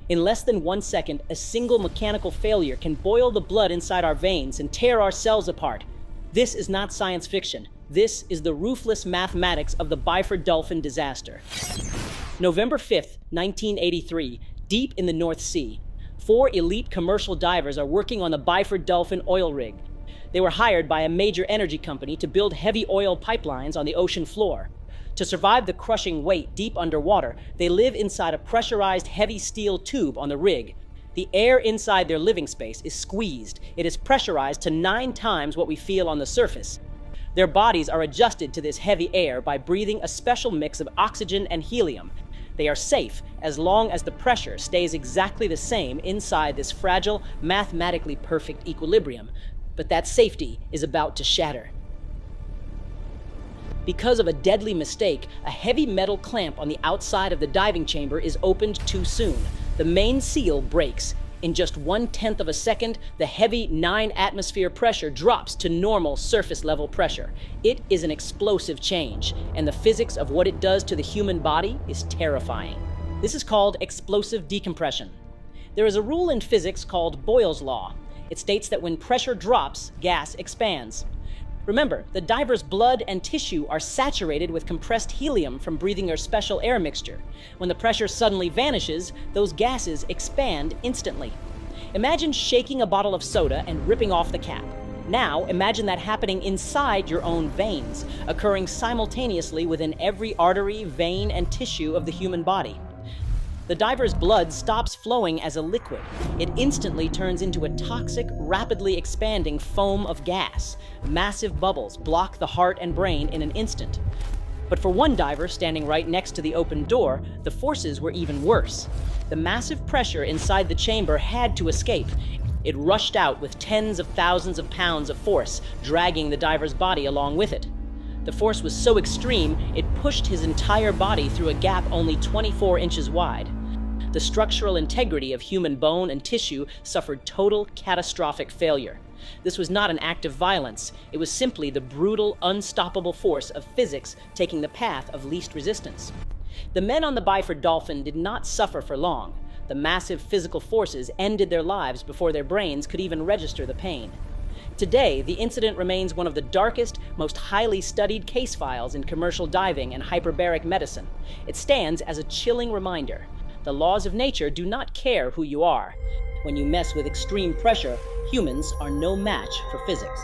In less than 1 second, a single mechanical failure can boil the blood inside our veins and tear our cells apart. This is not science fiction. This is the ruthless mathematics of the Byford Dolphin disaster. November 5th, 1983, deep in the North Sea, 4 elite commercial divers are working on the Byford Dolphin oil rig. They were hired by a major energy company to build heavy oil pipelines on the ocean floor. To survive the crushing weight deep underwater, they live inside a pressurized heavy steel tube on the rig. The air inside their living space is squeezed. It is pressurized to 9 times what we feel on the surface. Their bodies are adjusted to this heavy air by breathing a special mix of oxygen and helium. They are safe as long as the pressure stays exactly the same inside this fragile, mathematically perfect equilibrium. But that safety is about to shatter. Because of a deadly mistake, a heavy metal clamp on the outside of the diving chamber is opened too soon. The main seal breaks. In just 1/10 of a second, the heavy 9-atmosphere pressure drops to normal surface level pressure. It is an explosive change, and the physics of what it does to the human body is terrifying. This is called explosive decompression. There is a rule in physics called Boyle's law. It states that when pressure drops, gas expands. Remember, the diver's blood and tissue are saturated with compressed helium from breathing their special air mixture. When the pressure suddenly vanishes, those gases expand instantly. Imagine shaking a bottle of soda and ripping off the cap. Now, imagine that happening inside your own veins, occurring simultaneously within every artery, vein, and tissue of the human body. The diver's blood stops flowing as a liquid. It instantly turns into a toxic, rapidly expanding foam of gas. Massive bubbles block the heart and brain in an instant. But for one diver standing right next to the open door, the forces were even worse. The massive pressure inside the chamber had to escape. It rushed out with tens of thousands of pounds of force, dragging the diver's body along with it. The force was so extreme, it pushed his entire body through a gap only 24 inches wide. The structural integrity of human bone and tissue suffered total catastrophic failure. This was not an act of violence. It was simply the brutal, unstoppable force of physics taking the path of least resistance. The men on the Byford Dolphin did not suffer for long. The massive physical forces ended their lives before their brains could even register the pain. Today, the incident remains one of the darkest, most highly studied case files in commercial diving and hyperbaric medicine. It stands as a chilling reminder. The laws of nature do not care who you are. When you mess with extreme pressure, humans are no match for physics.